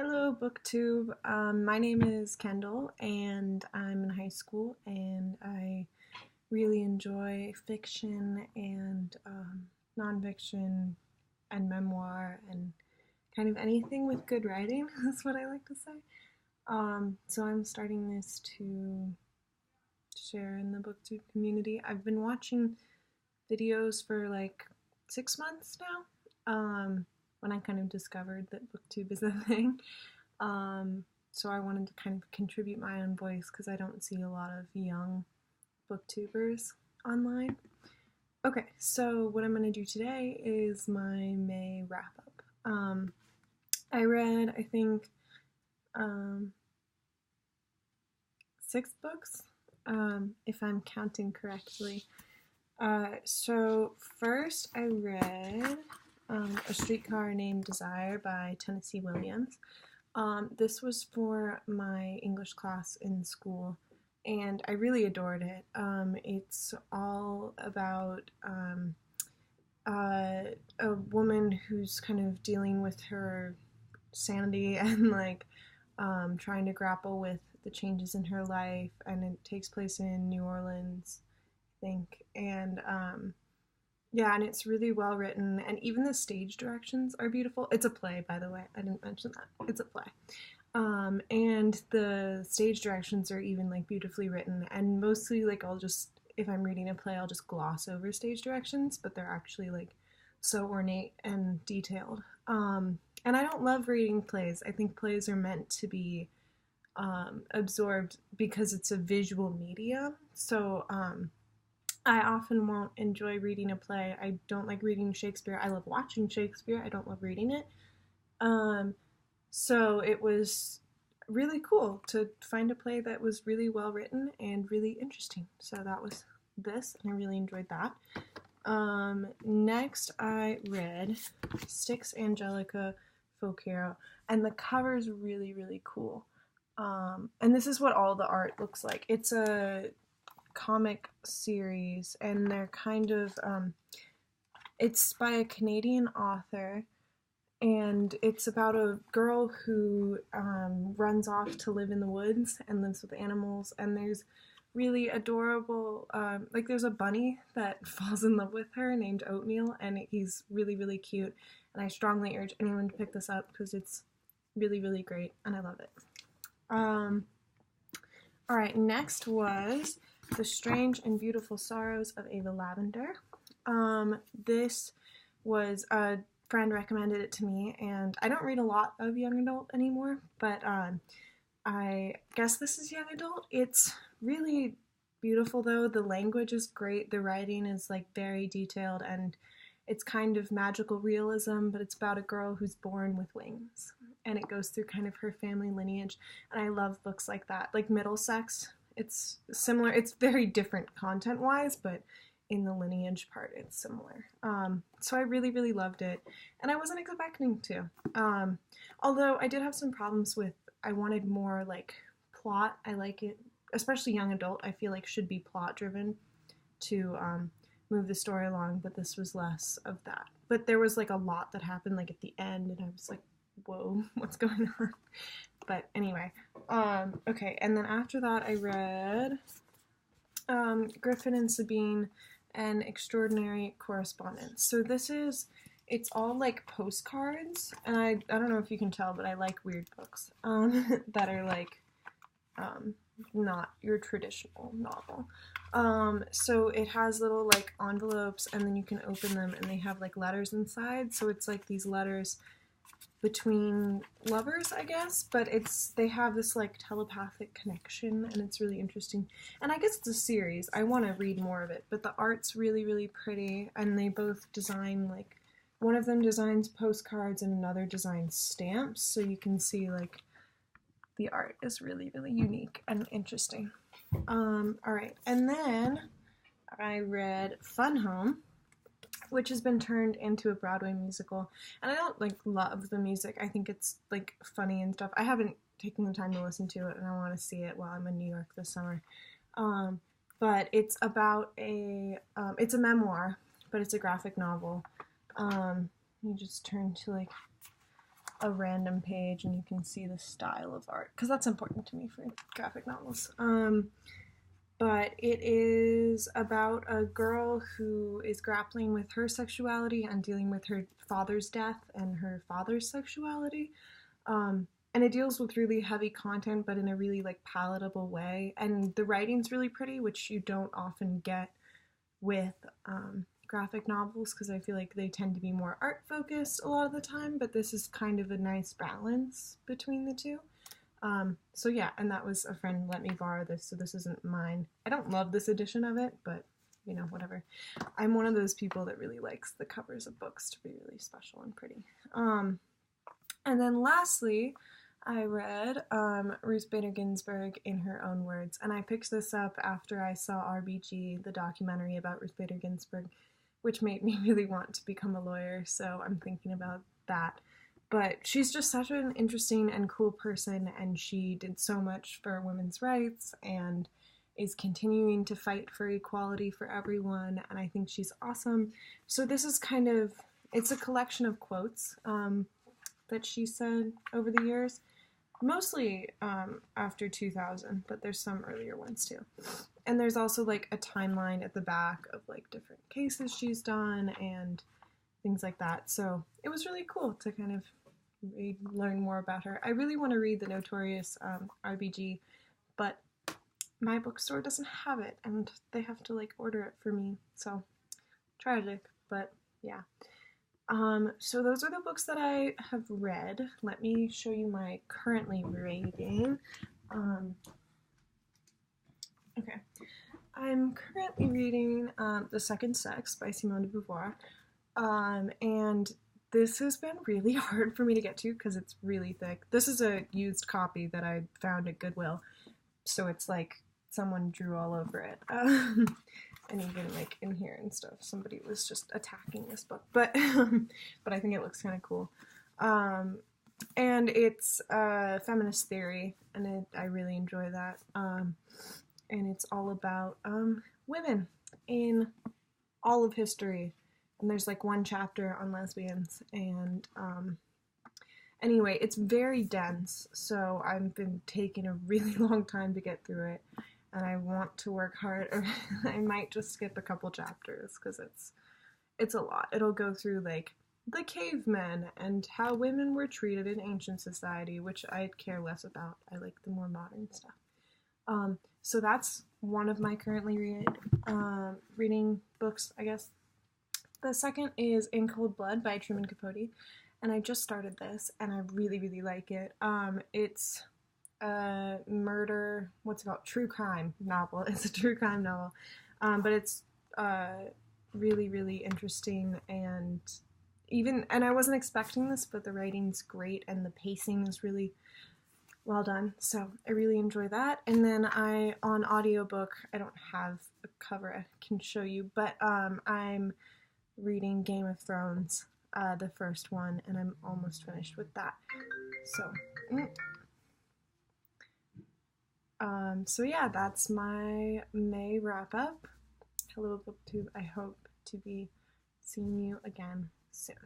Hello, Booktube. My name is Kendall, and I'm in high school, and I really enjoy fiction and nonfiction and memoir and kind of anything with good writing. That's what I like to say. So I'm starting this to share in the Booktube community. I've been watching videos for like 6 months now. When I kind of discovered that Booktube is a thing. So I wanted to kind of contribute my own voice because I don't see a lot of young booktubers online. Okay, so what I'm going to do today is my May wrap up. I read, I think, 6 books, if I'm counting correctly. So first I read A Streetcar Named Desire by Tennessee Williams. This was for my English class in school, and I really adored it. It's all about a woman who's kind of dealing with her sanity and trying to grapple with the changes in her life, and it takes place in New Orleans, I think, and yeah, and it's really well written, and even the stage directions are beautiful. It's a play, by the way. I didn't mention that. It's a play. And the stage directions are even beautifully written, and mostly I'll just, if I'm reading a play, I'll just gloss over stage directions, but they're actually so ornate and detailed. And I don't love reading plays. I think plays are meant to be absorbed because it's a visual medium. So I often won't enjoy reading a play. I don't like reading Shakespeare. I love watching Shakespeare. I don't love reading it. So it was really cool to find a play that was really well written and really interesting. So that was this, and I really enjoyed that. Next I read Styx, Angelica, Folk Hero, and the cover's really, really cool. And this is what all the art looks like. It's a comic series, and they're kind of it's by a Canadian author, and it's about a girl who runs off to live in the woods and lives with animals, and there's really adorable there's a bunny that falls in love with her named Oatmeal, and he's really, really cute, and I strongly urge anyone to pick this up because it's really, really great and I love it. Alright, next was The Strange and Beautiful Sorrows of Ava Lavender. This was a friend recommended it to me, and I don't read a lot of young adult anymore, but I guess this is young adult. It's really beautiful though. The language is great. The writing is very detailed, and it's kind of magical realism, but it's about a girl who's born with wings, and it goes through kind of her family lineage, and I love books like that. Like Middlesex, it's similar. It's very different content-wise, but in the lineage part, it's similar. So I really, really loved it, and I wasn't expecting to. Although I did have some problems with, I wanted more plot. I like it, especially young adult, I feel should be plot-driven to move the story along, but this was less of that. But there was a lot that happened at the end, and I was whoa, what's going on? But anyway, okay, and then after that I read Griffin and Sabine, An Extraordinary Correspondence. So it's all postcards, and I don't know if you can tell, but I like weird books that are not your traditional novel. So it has little envelopes, and then you can open them, and they have letters inside. So it's these letters between lovers, I guess, but they have this telepathic connection, and it's really interesting. And I guess it's a series. I want to read more of it, but the art's really, really pretty, and they both design one of them designs postcards and another designs stamps, so you can see the art is really, really unique and interesting. Alright, and then I read Fun Home, which has been turned into a Broadway musical, and I don't love the music. I think it's funny and stuff. I haven't taken the time to listen to it, and I want to see it while I'm in New York this summer. But it's about it's a memoir, but it's a graphic novel. You just turn to a random page and you can see the style of art, because that's important to me for graphic novels. But it is about a girl who is grappling with her sexuality and dealing with her father's death and her father's sexuality. And it deals with really heavy content, but in a really like palatable way. And the writing's really pretty, which you don't often get with graphic novels, because I feel like they tend to be more art focused a lot of the time, but this is kind of a nice balance between the two. So yeah, and that was a friend let me borrow this, so this isn't mine. I don't love this edition of it, but you know, whatever. I'm one of those people that really likes the covers of books to be really special and pretty. And then lastly, I read Ruth Bader Ginsburg in Her Own Words, and I picked this up after I saw RBG, the documentary about Ruth Bader Ginsburg, which made me really want to become a lawyer, so I'm thinking about that. But she's just such an interesting and cool person, and she did so much for women's rights and is continuing to fight for equality for everyone, and I think she's awesome. So this is kind of, it's a collection of quotes that she said over the years, mostly after 2000, but there's some earlier ones too. And there's also like a timeline at the back of like different cases she's done and things like that. So it was really cool to kind of learn more about her. I really want to read the Notorious RBG, but my bookstore doesn't have it, and they have to like order it for me. So tragic, but yeah. So those are the books that I have read. Let me show you my currently reading. Okay. I'm currently reading The Second Sex by Simone de Beauvoir. And this has been really hard for me to get to because it's really thick. This is a used copy that I found at Goodwill, so it's like someone drew all over it. And even like in here and stuff, somebody was just attacking this book. But but I think it looks kind of cool. And it's feminist theory, and I really enjoy that. And it's all about women in all of history. And there's like one chapter on lesbians, and anyway, it's very dense, so I've been taking a really long time to get through it, and I want to work hard, or I might just skip a couple chapters, because it's a lot. It'll go through like the cavemen and how women were treated in ancient society, which I care less about. I like the more modern stuff. So that's one of my currently reading books, I guess. The second is In Cold Blood by Truman Capote, and I just started this, and I really, really like it. It's a murder, true crime novel. It's a true crime novel, but it's really, really interesting, and I wasn't expecting this, but the writing's great, and the pacing is really well done, so I really enjoy that. And then on audiobook, I don't have a cover I can show you, but I'm reading Game of Thrones, the first one, and I'm almost finished with that. So yeah, that's my May wrap up. Hello, Booktube. I hope to be seeing you again soon.